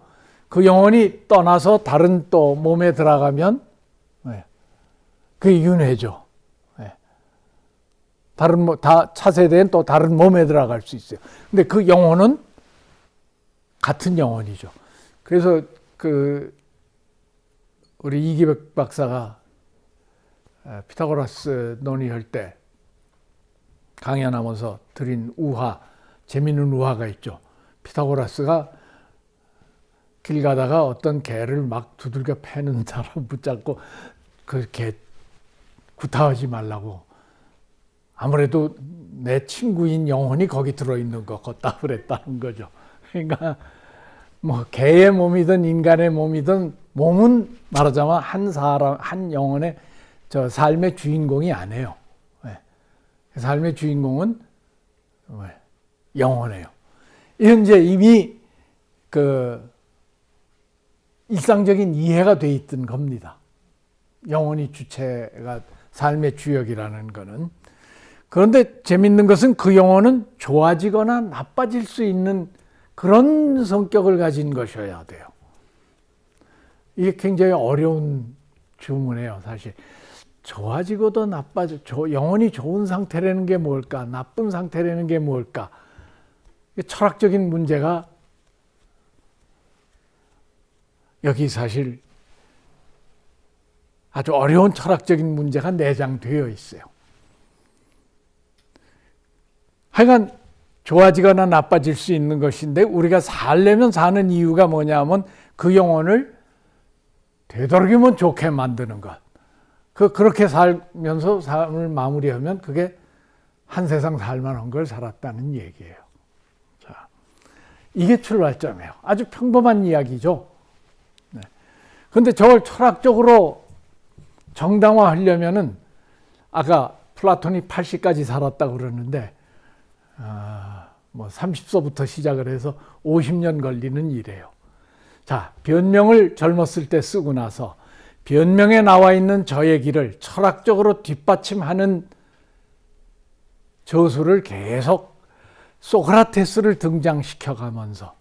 S2: 그 영혼이 떠나서 다른 또 몸에 들어가면 그게 윤회죠. 다른 차세대엔 또 다른 몸에 들어갈 수 있어요. 근데 그 영혼은 같은 영혼이죠. 그래서 우리 이기백 박사가 피타고라스 논의할 때 강연하면서 드린 우화, 재미있는 우화가 있죠. 피타고라스가 길 가다가 어떤 개를 막 두들겨 패는 사람 붙잡고 그 개 구타하지 말라고. 아무래도 내 친구인 영혼이 거기 들어있는 것 같다 그랬다는 거죠. 그러니까 뭐 개의 몸이든 인간의 몸이든 몸은 말하자면 한 사람, 한 영혼의 저 삶의 주인공이 아니에요. 삶의 주인공은 영혼이에요. 이건 이제 이미 그 일상적인 이해가 돼 있던 겁니다. 영혼이 주체가 삶의 주역이라는 거는. 그런데 재밌는 것은 그 영혼은 좋아지거나 나빠질 수 있는 그런 성격을 가진 것이어야 돼요. 이게 굉장히 어려운 주문이에요, 사실. 좋아지고도 영혼이 좋은 상태라는 게 뭘까? 나쁜 상태라는 게 뭘까? 철학적인 문제가 여기 사실 아주 어려운 철학적인 문제가 내장되어 있어요. 하여간 좋아지거나 나빠질 수 있는 것인데 우리가 살려면 사는 이유가 뭐냐면 그 영혼을 되도록이면 좋게 만드는 것. 그렇게 살면서 삶을 마무리하면 그게 한 세상 살만한 걸 살았다는 얘기예요. 자, 이게 출발점이에요. 아주 평범한 이야기죠. 네. 근데 저걸 철학적으로 정당화하려면은 아까 플라톤이 80까지 살았다고 그러는데 뭐 30서부터 시작을 해서 50년 걸리는 일이에요. 자, 변명을 젊었을 때 쓰고 나서 변명에 나와 있는 저 얘기를 철학적으로 뒷받침하는 저수를 계속 소크라테스를 등장시켜 가면서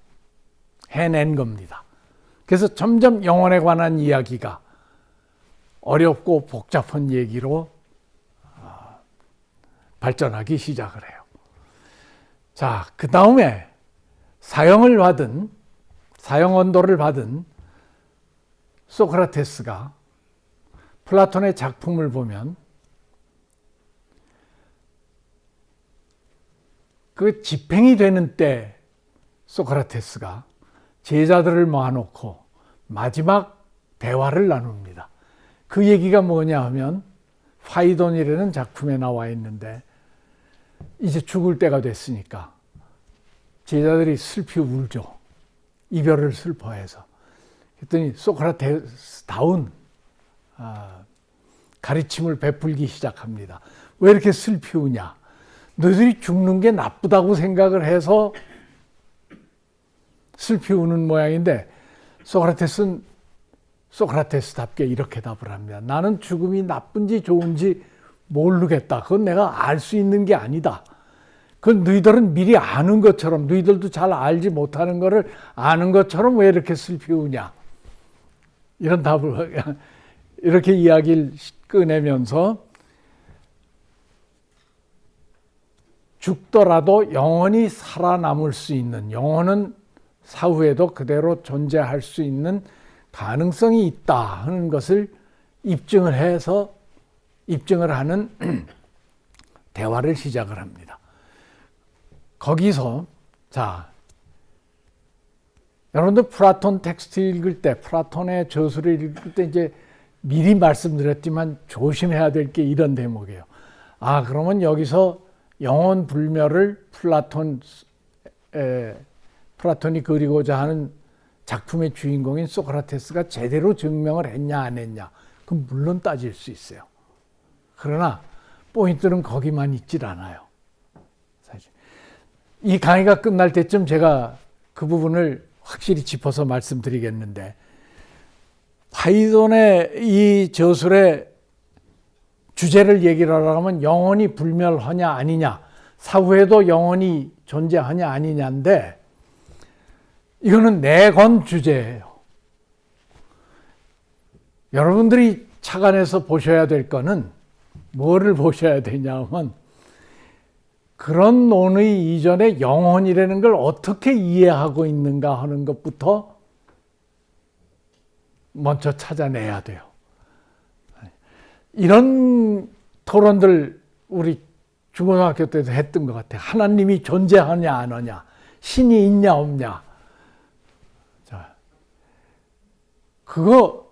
S2: 해낸 겁니다. 그래서 점점 영혼에 관한 이야기가 어렵고 복잡한 얘기로 발전하기 시작을 해요. 자, 그 다음에 사형 언도를 받은 소크라테스가 플라톤의 작품을 보면 그 집행이 되는 때 소크라테스가 제자들을 모아놓고 마지막 대화를 나눕니다. 그 얘기가 뭐냐 하면 파이돈이라는 작품에 나와 있는데 이제 죽을 때가 됐으니까 제자들이 슬피 울죠. 이별을 슬퍼해서. 그랬더니 소크라테스다운 가르침을 베풀기 시작합니다. 왜 이렇게 슬피 우냐? 너희들이 죽는 게 나쁘다고 생각을 해서 슬피 우는 모양인데 소크라테스는 소크라테스답게 이렇게 답을 합니다. 나는 죽음이 나쁜지 좋은지 모르겠다. 그건 내가 알 수 있는 게 아니다. 그건 너희들은 미리 아는 것처럼, 너희들도 잘 알지 못하는 거를 아는 것처럼 왜 이렇게 슬피 우냐? 이런 답을 이렇게 이야기를 꺼내면서 죽더라도 영원히 살아남을 수 있는, 영혼은 사후에도 그대로 존재할 수 있는 가능성이 있다 하는 것을 입증을 하는 대화를 시작을 합니다. 거기서 자, 여러분들 플라톤 텍스트 읽을 때, 플라톤의 저술을 읽을 때 이제 미리 말씀드렸지만 조심해야 될 게 이런 대목이에요. 그러면 여기서 영혼 불멸을 플라톤이 그리고자 하는 작품의 주인공인 소크라테스가 제대로 증명을 했냐 안 했냐, 그럼 물론 따질 수 있어요. 그러나 포인트는 거기만 있질 않아요. 사실 이 강의가 끝날 때쯤 제가 그 부분을 확실히 짚어서 말씀드리겠는데, 파이돈의 이 저술의 주제를 얘기를 하려면 영혼이 불멸하냐 아니냐, 사후에도 영혼이 존재하냐 아니냐인데, 이거는 내건 주제예요. 여러분들이 착안해서 보셔야 될 거는 뭐를 보셔야 되냐면, 그런 논의 이전에 영혼이라는 걸 어떻게 이해하고 있는가 하는 것부터 먼저 찾아내야 돼요. 이런 토론들 우리 중고등학교 때도 했던 것 같아요. 하나님이 존재하냐 안 하냐, 신이 있냐 없냐. 자, 그거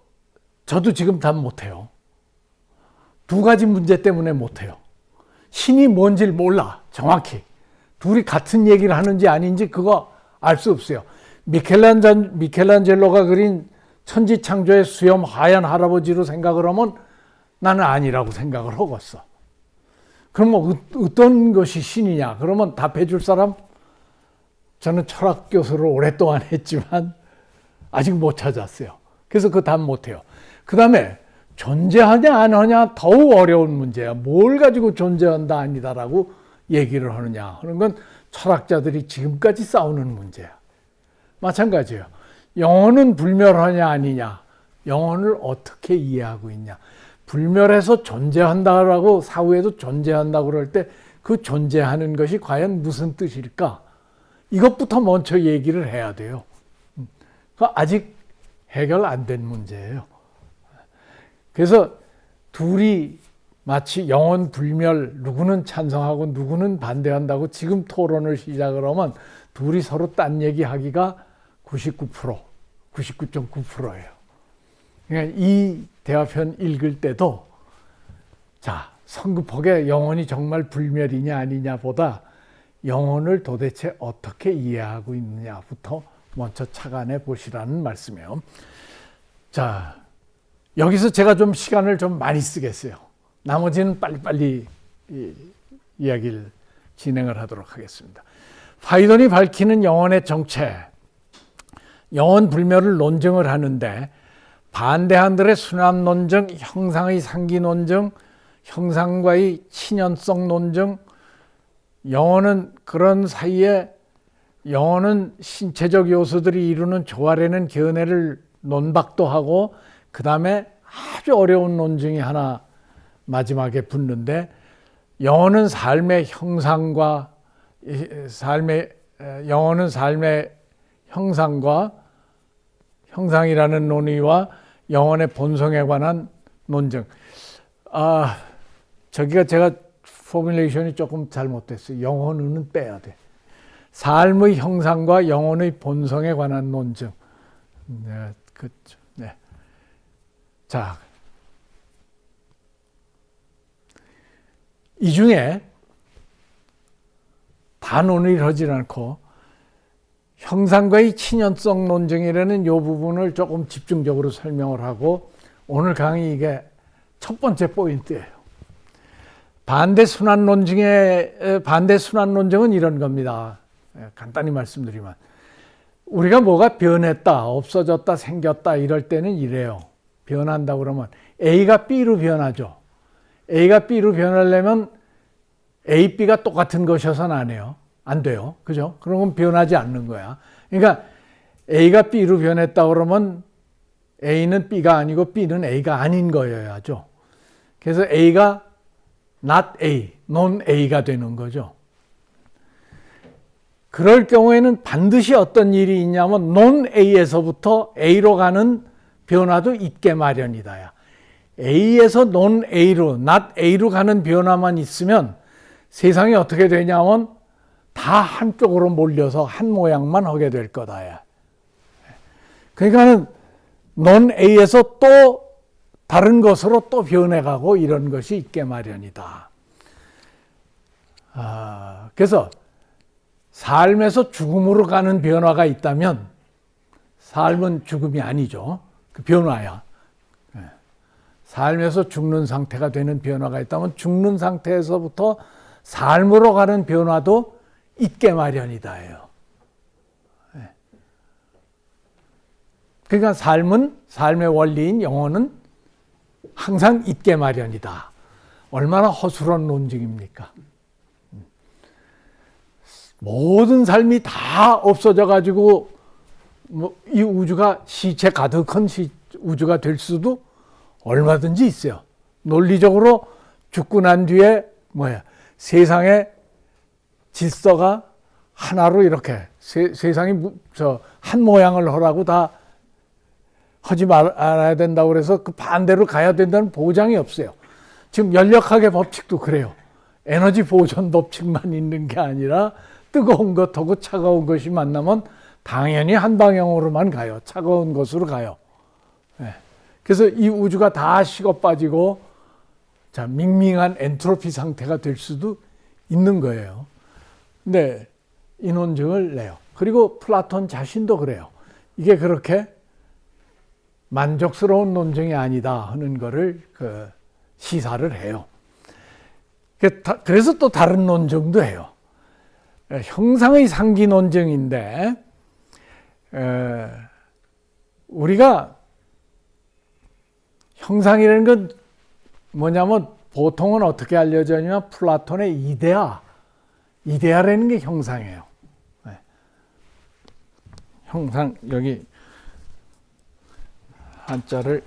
S2: 저도 지금 답 못해요. 두 가지 문제 때문에 못해요. 신이 뭔지를 몰라, 정확히. 둘이 같은 얘기를 하는지 아닌지 그거 알 수 없어요. 미켈란젤로가 그린 천지창조의 수염 하얀 할아버지로 생각을 하면 나는 아니라고 생각을 하겠어. 그럼 뭐 어떤 것이 신이냐? 그러면 답해 줄 사람? 저는 철학 교수를 오랫동안 했지만 아직 못 찾았어요. 그래서 그 답 못해요. 그 다음에 존재하냐 안 하냐 더욱 어려운 문제야. 뭘 가지고 존재한다 아니다라고 얘기를 하느냐 하는 건 철학자들이 지금까지 싸우는 문제야. 마찬가지예요. 영혼은 불멸하냐 아니냐, 영혼을 어떻게 이해하고 있냐. 불멸해서 존재한다라고, 사후에도 존재한다고 그럴 때 그 존재하는 것이 과연 무슨 뜻일까? 이것부터 먼저 얘기를 해야 돼요. 아직 해결 안 된 문제예요. 그래서 둘이 마치 영혼 불멸, 누구는 찬성하고 누구는 반대한다고 지금 토론을 시작을 하면 둘이 서로 딴 얘기하기가 99.9%예요. 그러니까 이 대화편 읽을 때도 자, 성급하게 영혼이 정말 불멸이냐 아니냐 보다 영혼을 도대체 어떻게 이해하고 있느냐부터 먼저 착안해 보시라는 말씀이에요. 자, 여기서 제가 좀 시간을 좀 많이 쓰겠어요. 나머지는 빨리빨리 이야기를 진행을 하도록 하겠습니다. 파이돈이 밝히는 영혼의 정체, 영혼 불멸을 논증을 하는데 반대한들의 순환 논증, 형상의 상기 논증, 형상과의 친연성 논증, 영혼은 그런 사이에 영혼은 신체적 요소들이 이루는 조화라는 견해를 논박도 하고 그 다음에 아주 어려운 논증이 하나 마지막에 붙는데 영혼은 삶의 형상과 영혼은 삶의 형상과 형상이라는 논의와 영혼의 본성에 관한 논증. 저기가 제가 포뮬레이션이 조금 잘못됐어요. 영혼은 빼야 돼. 삶의 형상과 영혼의 본성에 관한 논증. 네, 그렇죠. 네. 자, 이 중에 다 논의를 하지 않고 형상과의 친연성 논증이라는 이 부분을 조금 집중적으로 설명을 하고 오늘 강의 이게 첫 번째 포인트예요. 반대 순환 논증은 이런 겁니다. 간단히 말씀드리면 우리가 뭐가 변했다, 없어졌다, 생겼다 이럴 때는 이래요. 변한다 그러면 A가 B로 변하죠. A가 B로 변하려면 A, B가 똑같은 것이어서는 안 해요. 안 돼요. 그죠? 그러면 변하지 않는 거야. 그러니까 A가 B로 변했다 그러면 A는 B가 아니고 B는 A가 아닌 거여야죠. 그래서 A가 not A, non A가 되는 거죠. 그럴 경우에는 반드시 어떤 일이 있냐면 non A에서부터 A로 가는 변화도 있게 마련이다. A에서 non A로, not A로 가는 변화만 있으면 세상이 어떻게 되냐면 다 한쪽으로 몰려서 한 모양만 하게 될 거다. 그러니까는 non A에서 또 다른 것으로 또 변해가고 이런 것이 있게 마련이다. 그래서 삶에서 죽음으로 가는 변화가 있다면 삶은 죽음이 아니죠. 그 변화야. 삶에서 죽는 상태가 되는 변화가 있다면 죽는 상태에서부터 삶으로 가는 변화도 있게 마련이다예요. 그러니까 삶의 원리인 영혼은 항상 있게 마련이다. 얼마나 허술한 논증입니까? 모든 삶이 다 없어져 가지고 이 우주가 시체 가득한 우주가 될 수도 얼마든지 있어요. 논리적으로 죽고 난 뒤에 세상의 질서가 하나로 이렇게 세상이 한 모양을 하라고 다 하지 말아야 된다고 그래서 그 반대로 가야 된다는 보장이 없어요. 지금 연력학의 법칙도 그래요. 에너지 보존 법칙만 있는 게 아니라 뜨거운 것하고 차가운 것이 만나면 당연히 한 방향으로만 가요. 차가운 것으로 가요. 그래서 이 우주가 다 식어 빠지고 밍밍한 엔트로피 상태가 될 수도 있는 거예요. 근데 이 논증을 내요. 그리고 플라톤 자신도 그래요. 이게 그렇게 만족스러운 논증이 아니다 하는 거를 시사를 해요. 그래서 또 다른 논증도 해요. 형상의 상기 논증인데 우리가 형상이라는 건 뭐냐면 보통은 어떻게 알려져 있냐면 플라톤의 이데아라는 게 형상이에요. 형상 여기 한자를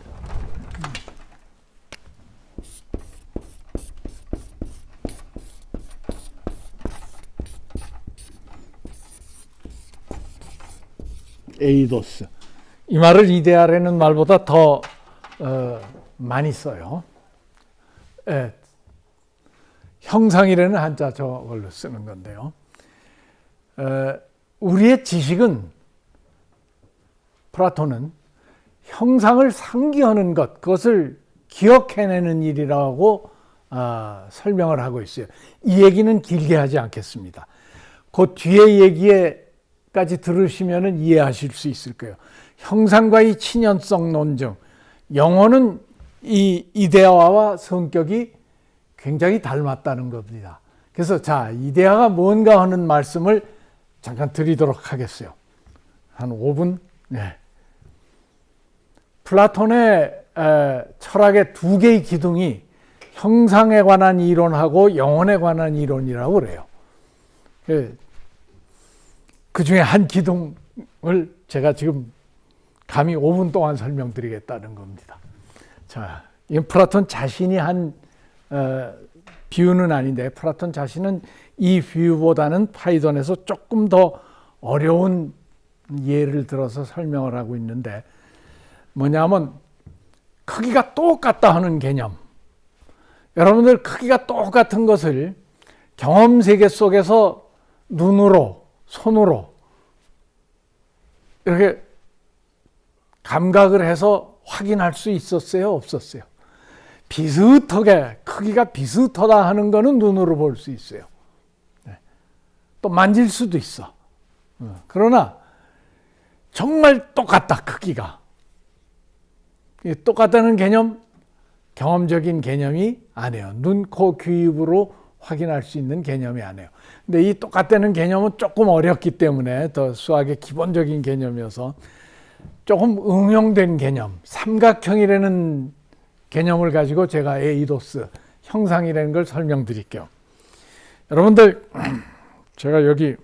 S2: 에이도스 이 말을 이데아라는 말보다 더 많이 써요. 형상이라는 한자 저걸로 쓰는 건데요. 우리의 지식은 플라톤은 형상을 상기하는 것, 그것을 기억해내는 일이라고 설명을 하고 있어요. 이 얘기는 길게 하지 않겠습니다. 그 뒤에 얘기까지 들으시면 이해하실 수 있을 거예요. 형상과의 친연성 논증. 영혼은 이 이데아와 성격이 굉장히 닮았다는 겁니다. 그래서 자, 이데아가 뭔가 하는 말씀을 잠깐 드리도록 하겠어요. 한 5분? 네. 플라톤의 철학의 두 개의 기둥이 형상에 관한 이론하고 영혼에 관한 이론이라고 그래요. 그 중에 한 기둥을 제가 지금 감히 5분 동안 설명드리겠다는 겁니다. 자, 이건 플라톤 자신이 한 비유는 아닌데 플라톤 자신은 이 비유보다는 파이돈에서 조금 더 어려운 예를 들어서 설명을 하고 있는데 뭐냐면 크기가 똑같다 하는 개념. 여러분들 크기가 똑같은 것을 경험 세계 속에서 눈으로, 손으로 이렇게 감각을 해서 확인할 수 있었어요? 없었어요? 비슷하게 크기가 비슷하다 하는 거는 눈으로 볼 수 있어요. 또 만질 수도 있어. 그러나 정말 똑같다 크기가. 똑같다는 개념, 경험적인 개념이 아니에요. 눈, 코, 귀, 입으로 확인할 수 있는 개념이 아니에요. 근데 이 똑같다는 개념은 조금 어렵기 때문에 더 수학의 기본적인 개념이어서 조금 응용된 개념, 삼각형이라는 개념을 가지고 제가 에이도스, 형상이라는 걸 설명드릴게요. 여러분들, 제가 여기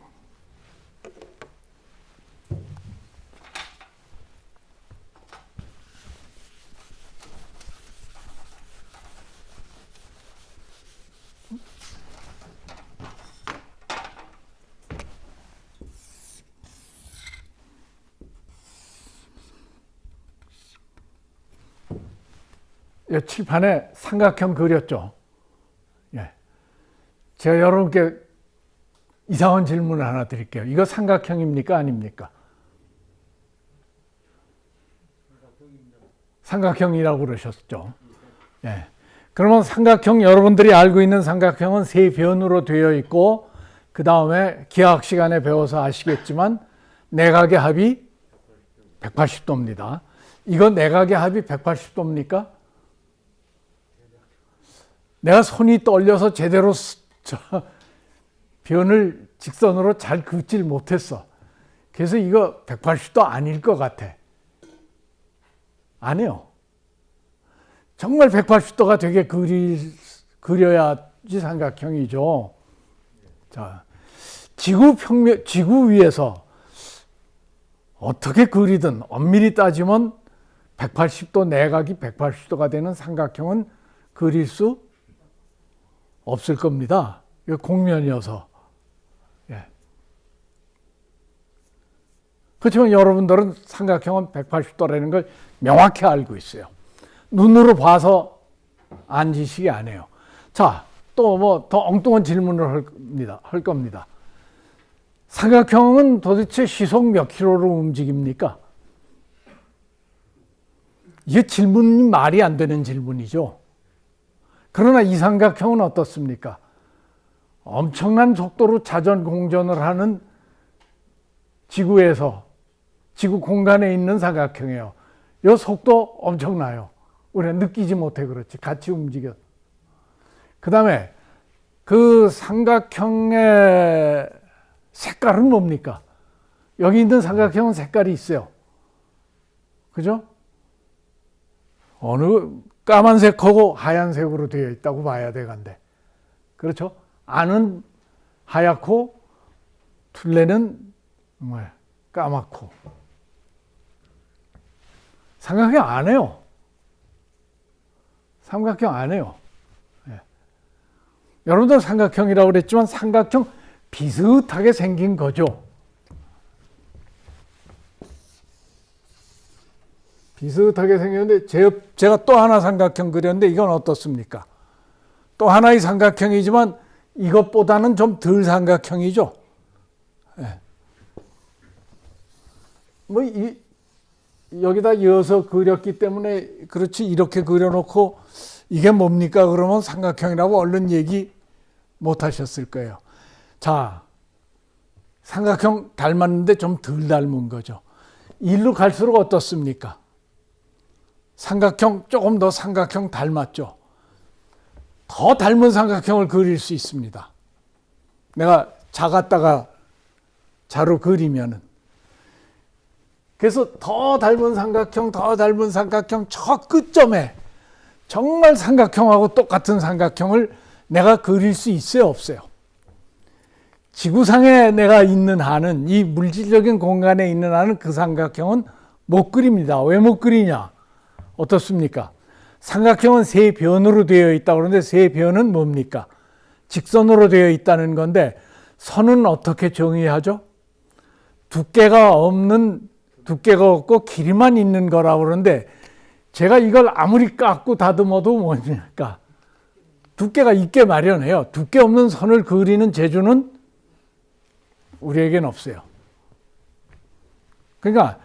S2: 칠판에 삼각형 그렸죠. 예. 제가 여러분께 이상한 질문을 하나 드릴게요. 이거 삼각형입니까? 아닙니까? 삼각형이라고 그러셨죠. 예. 그러면 삼각형, 여러분들이 알고 있는 삼각형은 세 변으로 되어 있고, 그 다음에 기하학 시간에 배워서 아시겠지만, 내각의 합이 180도입니다. 이거 내각의 합이 180도입니까? 내가 손이 떨려서 제대로 변을 직선으로 잘 긋질 못했어. 그래서 이거 180도 아닐 것 같아. 아니요. 정말 180도가 되게 그려야지 삼각형이죠. 자, 지구 위에서 어떻게 그리든 엄밀히 따지면 180도 내각이 180도가 되는 삼각형은 그릴 수 없을 겁니다. 이거 공면이어서. 예. 그렇지만 여러분들은 삼각형은 180도라는 걸 명확히 알고 있어요. 눈으로 봐서 안지식이 아니에요. 자, 또 뭐 더 엉뚱한 질문을 할 겁니다. 삼각형은 도대체 시속 몇 킬로로 움직입니까? 이게 질문이 말이 안 되는 질문이죠. 그러나 이 삼각형은 어떻습니까? 엄청난 속도로 자전 공전을 하는 지구에서, 지구 공간에 있는 삼각형이에요. 이 속도 엄청나요. 우리가 느끼지 못해 그렇지. 같이 움직여. 그 다음에 그 삼각형의 색깔은 뭡니까? 여기 있는 삼각형은 색깔이 있어요. 그죠? 어느 까만색하고 하얀색으로 되어 있다고 봐야 되건데. 그렇죠? 안은 하얗고 둘레는 까맣고. 삼각형 안 해요. 삼각형 안 해요. 예. 여러분들 삼각형이라고 그랬지만 삼각형 비슷하게 생긴 거죠. 비슷하게 생겼는데 제가 또 하나 삼각형 그렸는데 이건 어떻습니까? 또 하나의 삼각형이지만 이것보다는 좀 덜 삼각형이죠. 예. 뭐 여기다 이어서 그렸기 때문에 그렇지 이렇게 그려놓고 이게 뭡니까? 그러면 삼각형이라고 얼른 얘기 못 하셨을 거예요. 자, 삼각형 닮았는데 좀 덜 닮은 거죠. 일로 갈수록 어떻습니까? 삼각형 조금 더 삼각형 닮았죠. 더 닮은 삼각형을 그릴 수 있습니다. 내가 작았다가 자로 그리면은. 그래서 더 닮은 삼각형, 더 닮은 삼각형, 저 끝점에 정말 삼각형하고 똑같은 삼각형을 내가 그릴 수 있어요, 없어요? 지구상에 내가 있는 한은, 이 물질적인 공간에 있는 한은 그 삼각형은 못 그립니다. 왜 못 그리냐? 어떻습니까? 삼각형은 세 변으로 되어 있다고 그러는데 세 변은 뭡니까? 직선으로 되어 있다는 건데 선은 어떻게 정의하죠? 두께가 없고 길이만 있는 거라고 그러는데 제가 이걸 아무리 깎고 다듬어도 뭡니까? 두께가 있게 마련해요. 두께 없는 선을 그리는 재주는 우리에겐 없어요. 그러니까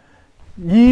S2: 이